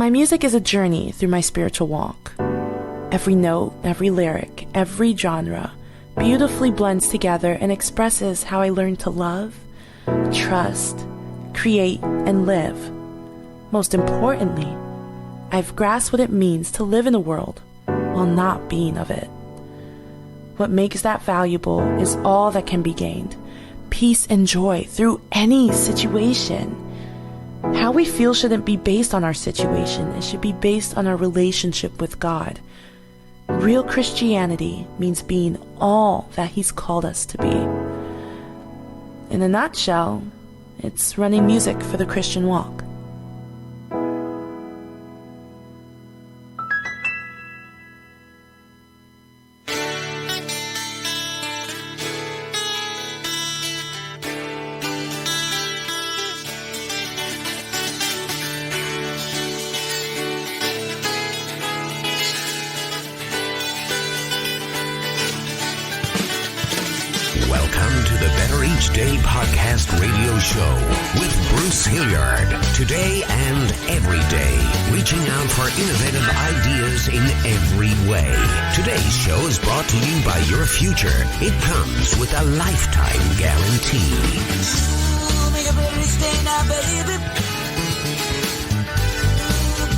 My music is a journey through my spiritual walk. Every note, every lyric, every genre beautifully blends together and expresses how I learned to love, trust, create, and live. Most importantly, I've grasped what it means to live in a world while not being of it. What makes that valuable is all that can be gained, peace and joy through any situation. How we feel shouldn't be based on our situation. It should be based on our relationship with God. Real Christianity means being all that He's called us to be. In a nutshell, it's running music for the Christian walk. Welcome to the Better Each Day podcast radio show with Bruce Hilliard. Today and every day, reaching out for innovative ideas in every way. Today's show is brought to you by your future. It comes with a lifetime guarantee. Make a better each day now, baby.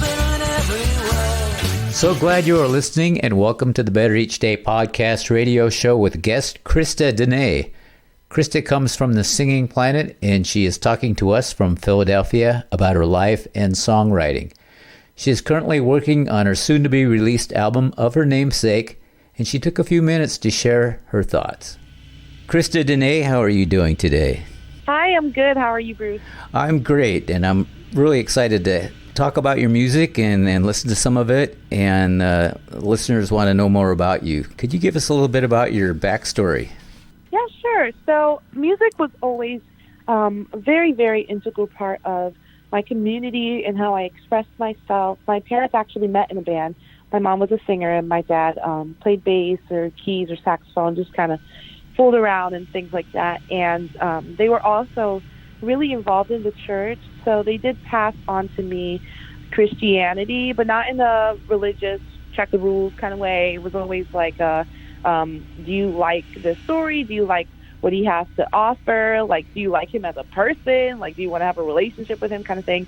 Better in every way. So glad you are listening, and welcome to the Better Each Day podcast radio show with guest Christa Deánā. Christa comes from the Singing Planet, and she is talking to us from Philadelphia about her life and songwriting. She is currently working on her soon-to-be-released album of her namesake, and she took a few minutes to share her thoughts. Christa Deánā, how are you doing today? Hi, I'm good. How are you, Bruce? I'm great, and I'm really excited to talk about your music and listen to some of it, and listeners want to know more about you. Could you give us a little bit about your backstory? Yeah, sure. So music was always a very, very integral part of my community and how I expressed myself. My parents actually met in a band. My mom was a singer, and my dad played bass or keys or saxophone, just kind of fooled around and things like that. And they were also really involved in the church, so they did pass on to me Christianity, but not in a religious, check the rules kind of way. It was always like do you like this story? Do you like what he has to offer? Like, do you like him as a person? Like, do you want to have a relationship with him kind of thing?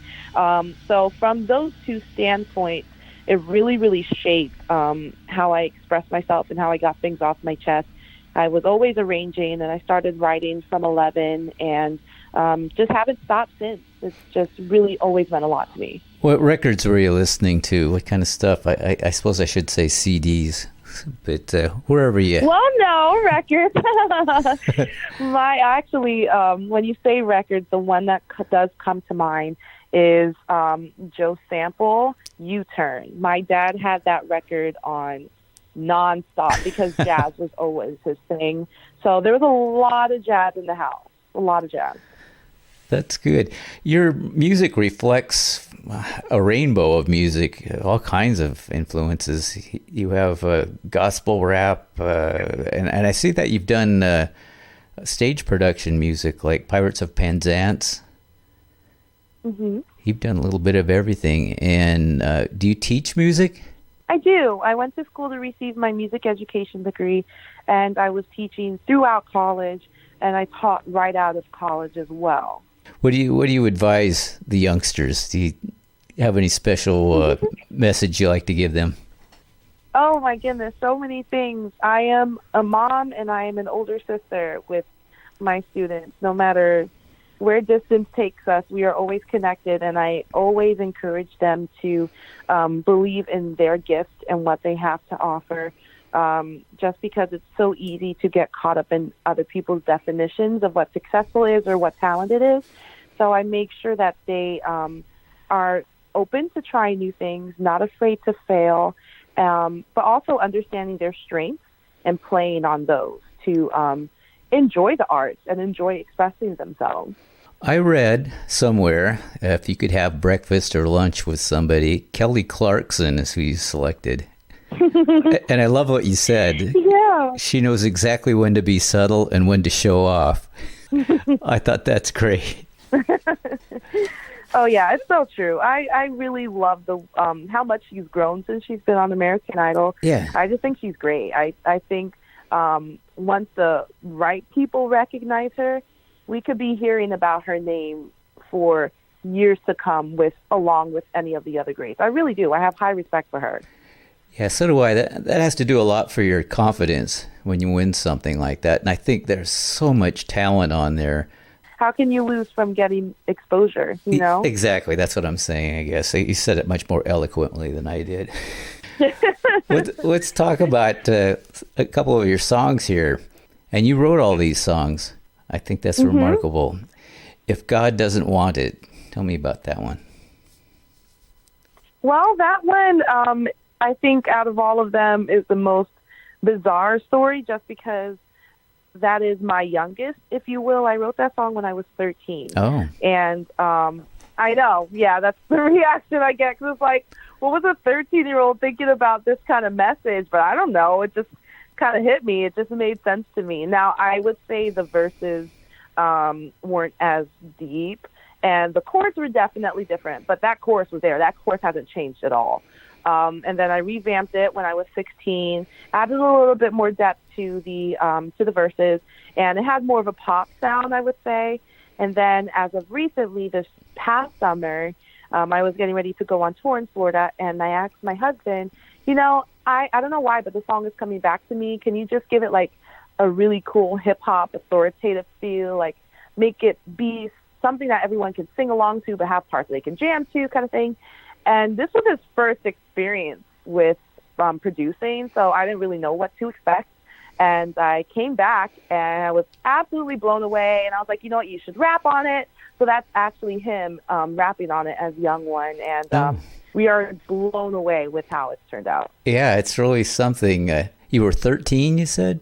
So from those two standpoints, it really, really shaped how I expressed myself and how I got things off my chest. I was always arranging, and I started writing from 11, and just haven't stopped since. It's just really always meant a lot to me. What records were you listening to? What kind of stuff? I suppose I should say CDs, but wherever you... Well, no, records. When you say records, the one that does come to mind is Joe Sample, U-Turn. My dad had that record on nonstop because jazz was always his thing. So there was a lot of jazz in the house, a lot of jazz. That's good. Your music reflects a rainbow of music, all kinds of influences. You have gospel rap, and I see that you've done stage production music like Pirates of Penzance. Mm-hmm. You've done a little bit of everything. And do you teach music? I do. I went to school to receive my music education degree, and I was teaching throughout college, and I taught right out of college as well. What do you advise the youngsters? Do you have any special message you like to give them? Oh my goodness, so many things. I am a mom and I am an older sister with my students. No matter where distance takes us, we are always connected, and I always encourage them to believe in their gift and what they have to offer. Just because it's so easy to get caught up in other people's definitions of what successful is or what talented is. So I make sure that they are open to try new things, not afraid to fail, but also understanding their strengths and playing on those to enjoy the arts and enjoy expressing themselves. I read somewhere, if you could have breakfast or lunch with somebody, Kelly Clarkson is who you selected. And I love what you said. Yeah. She knows exactly when to be subtle and when to show off. I thought that's great. Oh, yeah, it's so true. I really love the how much she's grown since she's been on American Idol. Yeah. I just think she's great. I think once the right people recognize her, we could be hearing about her name for years to come along with any of the other greats. I really do. I have high respect for her. Yeah, so do I. That has to do a lot for your confidence when you win something like that. And I think there's so much talent on there. How can you lose from getting exposure, you know? Exactly. That's what I'm saying, I guess. You said it much more eloquently than I did. Let's talk about a couple of your songs here. And you wrote all these songs. I think that's remarkable. If God Doesn't Want It, tell me about that one. Well, that one, I think out of all of them is the most bizarre story just because that is my youngest, if you will. I wrote that song when I was 13. Oh. And I know, yeah, that's the reaction I get. Because it's like, what was a 13-year-old thinking about this kind of message? But I don't know. It just kind of hit me. It just made sense to me. Now, I would say the verses weren't as deep. And the chords were definitely different. But that chorus was there. That chorus hasn't changed at all. And then I revamped it when I was 16, added a little bit more depth to the verses, and it had more of a pop sound, I would say. And then as of recently, this past summer, I was getting ready to go on tour in Florida, and I asked my husband, you know, I don't know why, but the song is coming back to me. Can you just give it like a really cool hip-hop authoritative feel, like make it be something that everyone can sing along to but have parts they can jam to kind of thing? And this was his first experience with producing, so I didn't really know what to expect. And I came back, and I was absolutely blown away. And I was like, you know what, you should rap on it. So that's actually him rapping on it as Young One. And we are blown away with how it's turned out. Yeah, it's really something. You were 13, you said?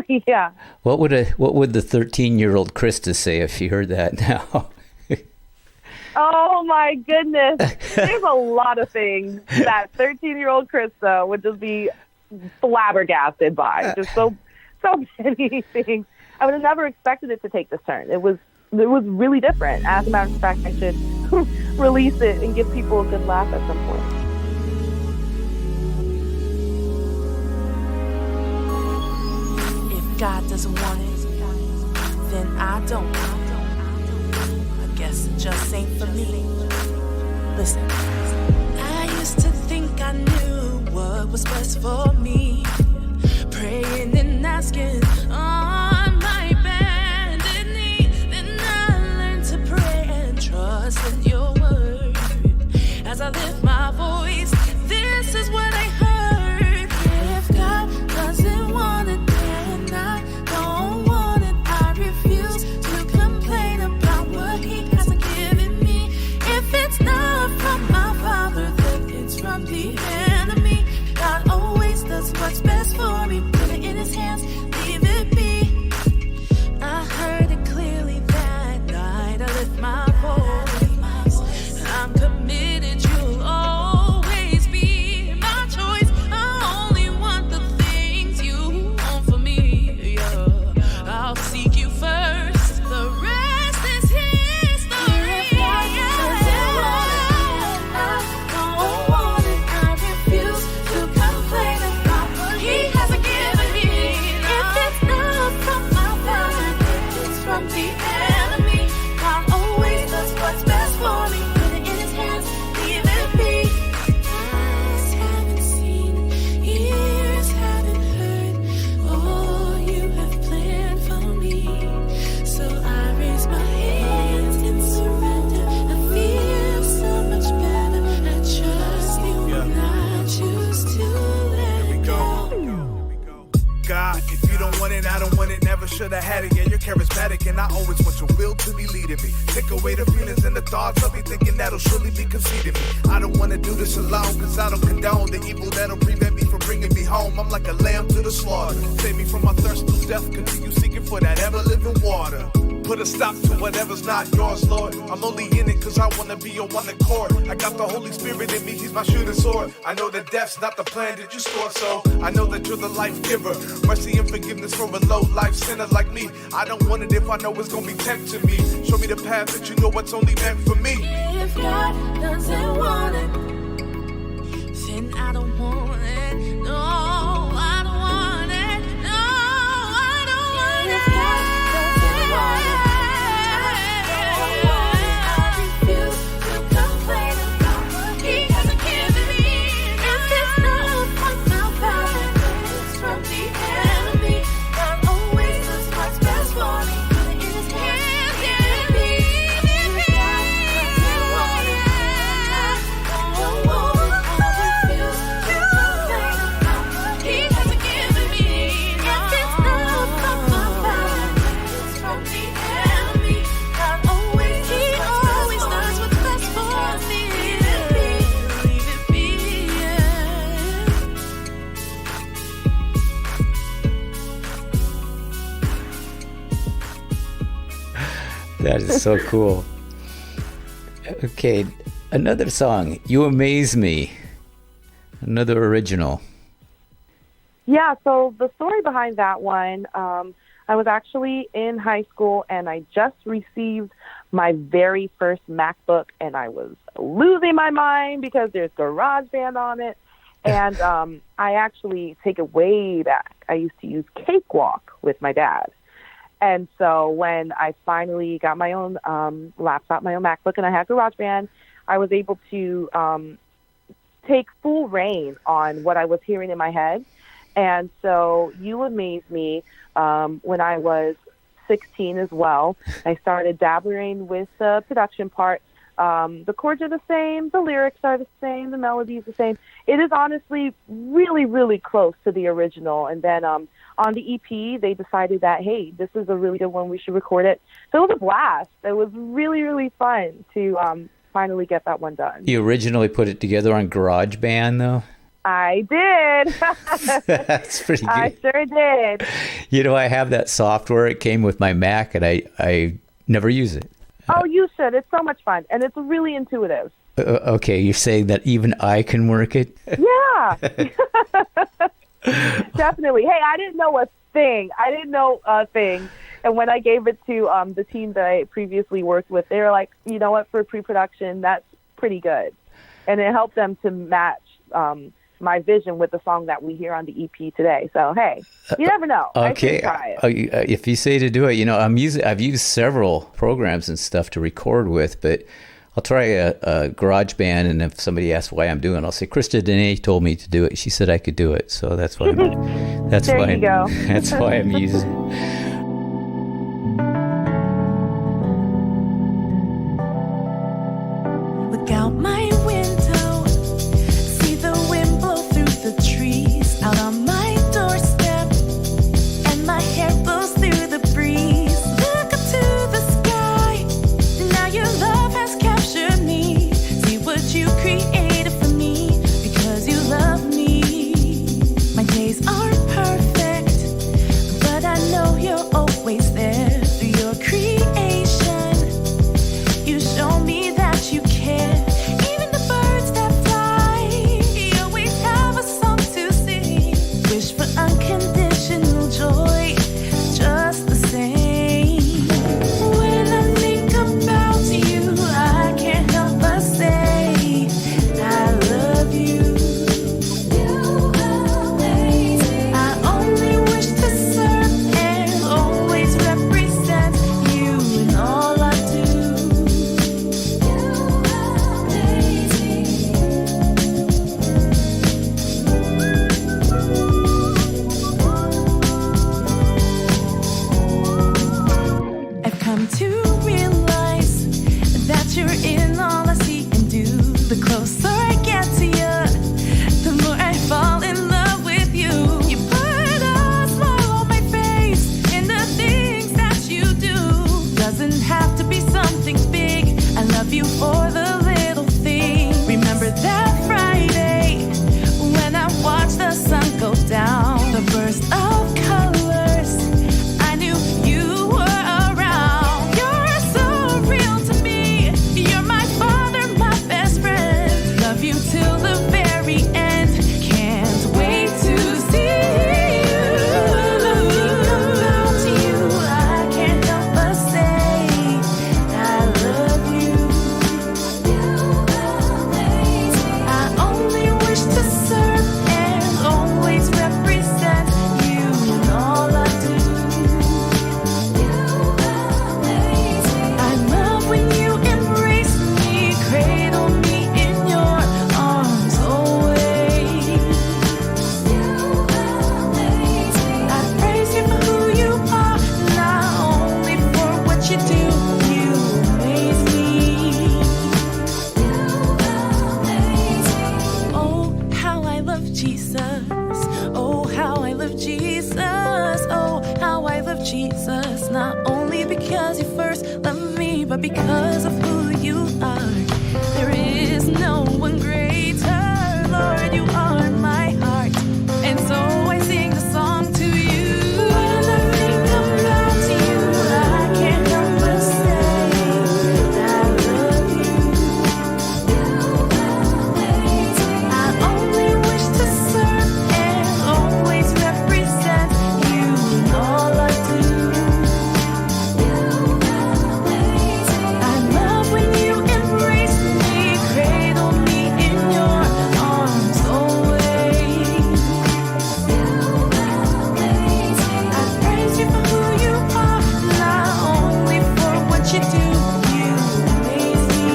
Yeah. What would the 13-year-old Christa say if she heard that now? Oh, my goodness. There's a lot of things that 13-year-old Christa would just be flabbergasted by. Just so many things. I would have never expected it to take this turn. It was really different. As a matter of fact, I should release it and give people a good laugh at some point. If God doesn't want it, then I don't. I guess it just ain't for me. Listen. I used to think I knew what was best for me. Praying and asking on my bended knee. Then I learned to pray and trust in your word. As I lift my voice, this is what I heard. If God doesn't want it, then I don't want it. I refuse to complain about what he hasn't given me. If it's not from my Father, then it's from the enemy. God always does what's best for me. Put it in his hands, leave it be. I heard it clearly that night. I lift my voice. I'm committed, you'll always be my choice. I only want the things you want for me. Yeah. I'll seek you first. The rest is history. Should have had it, yeah, you're charismatic, and I always want your will to be leading me. Take away the feelings and the thoughts of me thinking that'll surely be conceding me. I don't want to do this alone, cause I don't condone the evil that'll prevent me from bringing me home. I'm like a lamb to the slaughter. Save me from my thirst to death, continue seeking for that ever-living water. Put a stop to whatever's not yours, Lord. I'm only in it cause I wanna be on one accord. I got the Holy Spirit in me, he's my shooting sword. I know that death's not the plan that you scored, so I know that you're the life giver. Mercy and forgiveness for a low life sinner like me. I don't want it if I know it's gonna be tempting me. Show me the path that you know what's only meant for me. If God doesn't want it, then I don't want it. No, I don't want it. No, I don't want it. If God doesn't want it, I refuse to complain about what He hasn't given me. If it's not from my Father, it's from the enemy. God always does what's best for me. Put it in His hands, yeah, me. If God doesn't want it, I don't want it. I refuse to complain about what He hasn't given me. If it's not from my Father, it's from the enemy. God always does what's best for me. Leave it be, yeah. That is so cool. Okay, another song, You Amaze Me. Another original. Yeah, so the story behind that one, I was actually in high school and I just received my very first MacBook and I was losing my mind because there's GarageBand on it. And I actually take it way back. I used to use Cakewalk with my dad. And so when I finally got my own laptop, my own MacBook, and I had GarageBand, I was able to take full reign on what I was hearing in my head. And so You Amaze Me, when I was 16 as well, I started dabbling with the production part. The chords are the same, the lyrics are the same, the melody is the same. It is honestly really, really close to the original. And then on the EP, they decided that, hey, this is a really good one, we should record it. So it was a blast. It was really, really fun to finally get that one done. You originally put it together on GarageBand, though? I did. That's pretty good. I sure did. You know, I have that software. It came with my Mac, and I never use it. Oh, you should. It's so much fun, and it's really intuitive. Okay, you're saying that even I can work it? Yeah. Definitely. Hey, I didn't know a thing. And when I gave it to the team that I previously worked with, they were like, you know what, for pre-production, that's pretty good. And it helped them to match my vision with the song that we hear on the EP today. So, hey, you never know. Okay. I should try it. If you say to do it, you know, I've used several programs and stuff to record with, but I'll try a GarageBand, and if somebody asks why I'm doing it, I'll say, Christa Deánā told me to do it. She said I could do it, so that's why I'm, that's there why you go. That's why I'm using it. Look out my window, see the wind blow through the trees, out on my doorstep, and my hair blows through the breeze. Look up to the sky, now your love has captured me. See what you created for me, because you love me. My days aren't perfect, but I know you're because of who you are. There is no one greater, Lord, you are my heart. And so I sing the song to you. When I think about you, I can't help but say that I love you. I only wish to serve and always represent you in all I do. I love when you embrace me, cradle me in your arms always. I praise you for who you are, not only for what you do. You amaze me.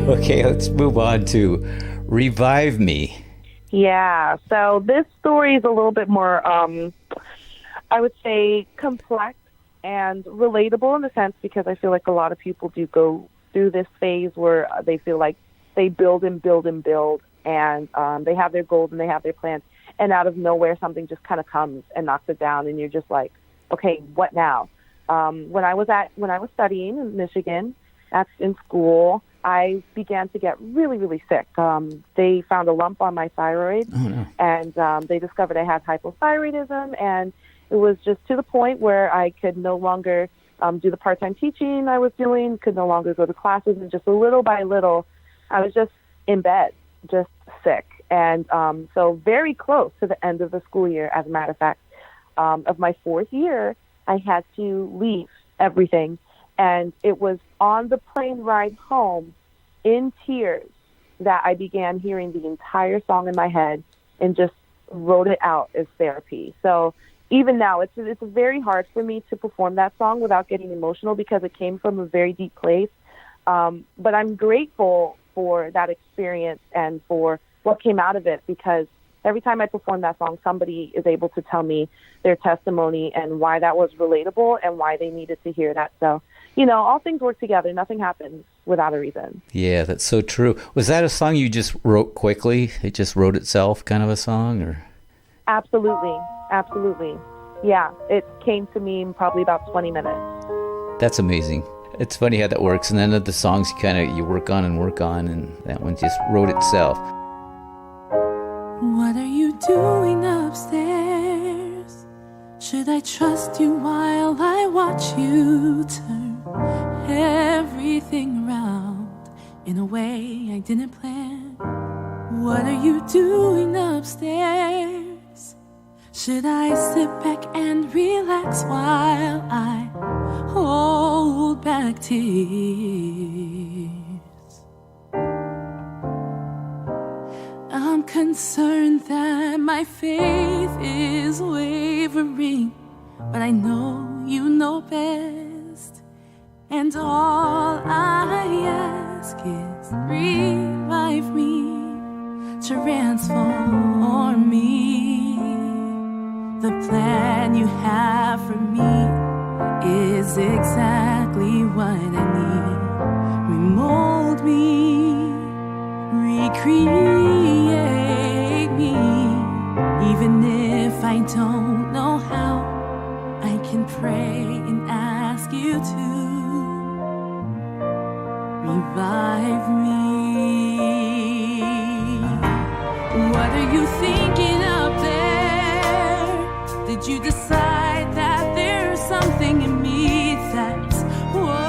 Okay, let's move on to Revive Me. Yeah, so this story is a little bit more, I would say, complex and relatable in the sense because I feel like a lot of people do go through this phase where they feel like they build and build and build, and they have their goals and they have their plans, and out of nowhere something just kind of comes and knocks it down, and you're just like, okay, what now? When I was studying in Michigan, in school, I began to get really, really sick. They found a lump on my thyroid, and they discovered I had hypothyroidism, and it was just to the point where I could no longer do the part-time teaching I was doing, could no longer go to classes, and just little by little, I was just in bed, just sick. And so very close to the end of the school year, as a matter of fact, of my fourth year, I had to leave everything. And it was on the plane ride home in tears that I began hearing the entire song in my head and just wrote it out as therapy. So even now, it's very hard for me to perform that song without getting emotional because it came from a very deep place. But I'm grateful for that experience and for what came out of it, because every time I perform that song, somebody is able to tell me their testimony and why that was relatable and why they needed to hear that. So, all things work together. Nothing happens without a reason. Yeah, that's so true. Was that a song you just wrote quickly? It just wrote itself, kind of a song, or? Absolutely. Yeah, it came to me in probably about 20 minutes. That's amazing. It's funny how that works. And then the songs you work on, and that one just wrote itself. What are you doing upstairs? Should I trust you while I watch you turn everything around in a way I didn't plan? What are you doing upstairs? Should I sit back and relax while I hold back tears? I'm concerned that my faith is wavering, but I know you know best. And all I ask is revive me, transform me. The plan you have for me is exactly what I need. Remold me, recreate me. Even if I don't know how, I can pray and ask you to revive me. What are you thinking up there? Did you decide that there's something in me that's worthwhile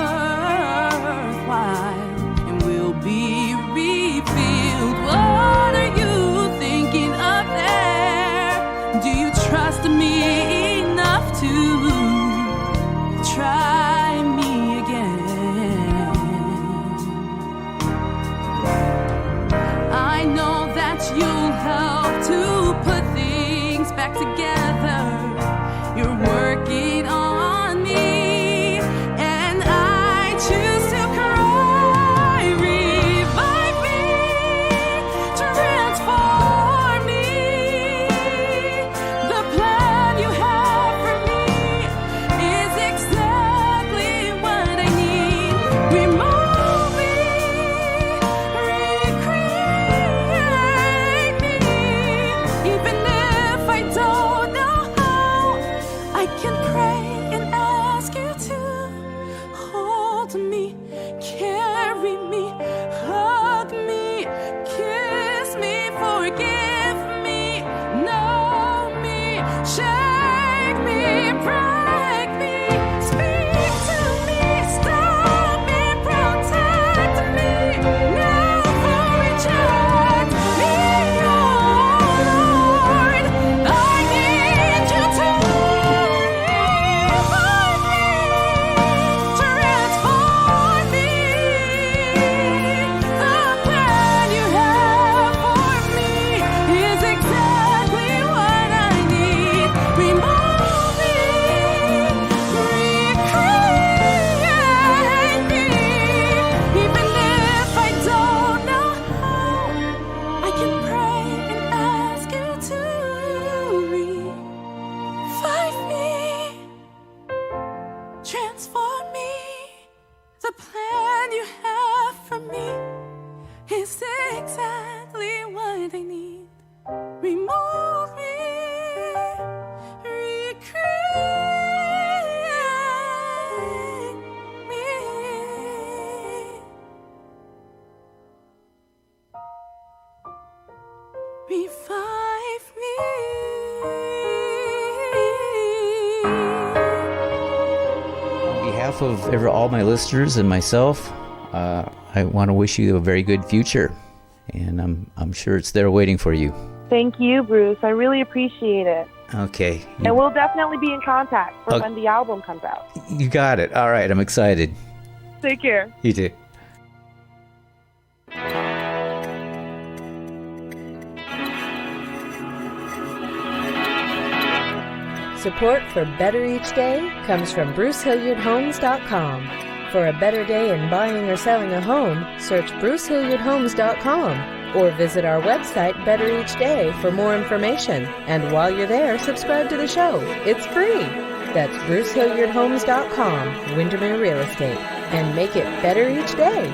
and will be revealed? What are you thinking up there? Do you trust me enough to try me again? I know that you'll help to put things back together. You're working on me, and I choose to cry. Revive me, transform me. Shake me, break me, speak to me, stop me, protect me, never reject me, oh Lord. I need you to revive me, transform me. The plan you have for me is exactly what I need. Remove me, recreate me. Even if I don't know how, I can pray and ask you to revive me, transform me. The plan you have for me is exactly what I need. Remove me, recreate me. Revive me. On behalf of all my listeners and myself, I want to wish you a very good future, and I'm sure it's there waiting for you. Thank you, Bruce. I really appreciate it. Okay. And we'll definitely be in contact for Okay. when the album comes out. You got it. All right. I'm excited. Take care. You too. Support for Better Each Day comes from BruceHilliardHomes.com. For a better day in buying or selling a home, search BruceHilliardHomes.com or visit our website Better Each Day for more information. And while you're there, subscribe to the show. It's free. That's BruceHilliardHomes.com, Windermere Real Estate, and make it better each day.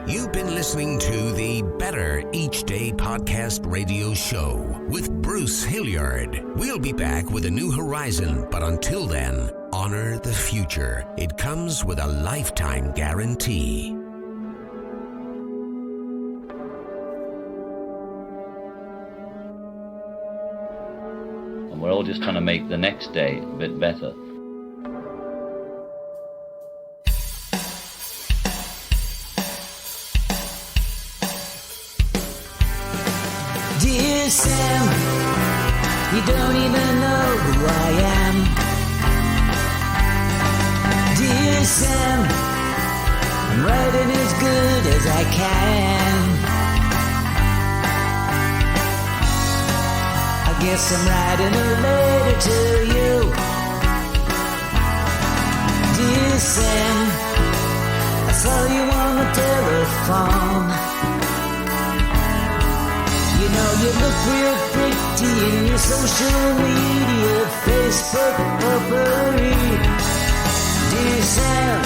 You've been listening to the Better Each Day podcast radio show with Bruce Hilliard. We'll be back with a new horizon, but until then, honor the future. It comes with a lifetime guarantee. And we're all just trying to make the next day a bit better. Dear Sam, you don't even know who I am. Dear Sam, I'm writing as good as I can. I guess I'm writing a letter to you. Dear Sam, I saw you on the telephone. You know you look real pretty in your social media, Facebook potpourri. Dear Sam,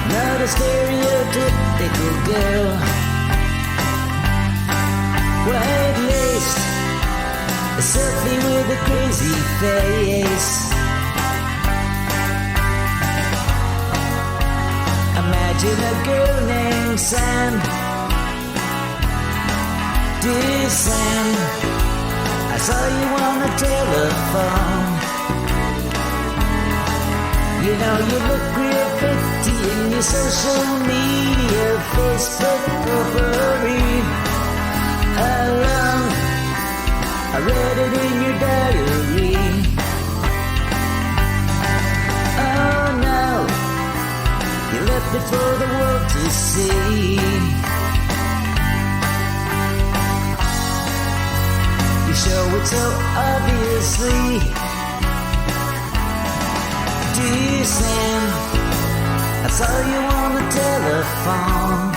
not a stereotypical girl. White lace, a selfie with a crazy face. Imagine a girl named Sam Dear Sam, I saw you on the telephone. You know you look real pretty in your social media, Facebook profile. Alone, I read it in your diary. Oh no, you left it for the world to see. You show it so obviously. Dear Sam, I saw you on the telephone.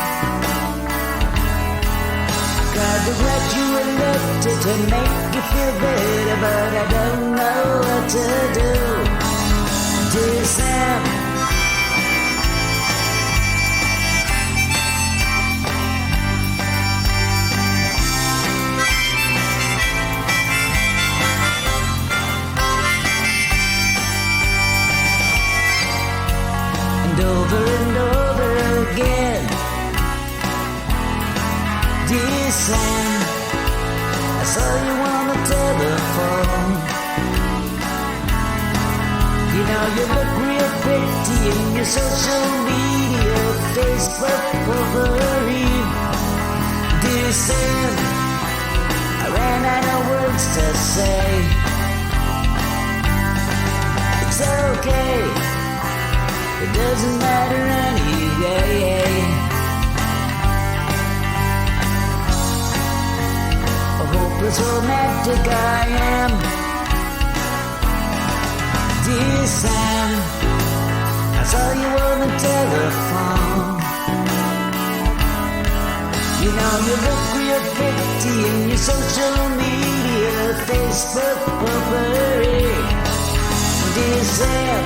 Tried to write you a letter to make you feel better, but I don't know what to do. Dear Sam, and over again. Dear Sam, I saw you on the telephone. You know you look real pretty in your social media, Facebook profile. Dear Sam, I ran out of words to say. It's okay, it doesn't matter anyway. Hopeless romantic I am. Dear Sam, I saw you on the telephone. You know you look real pretty in your social media, Facebook profile. Dear Sam,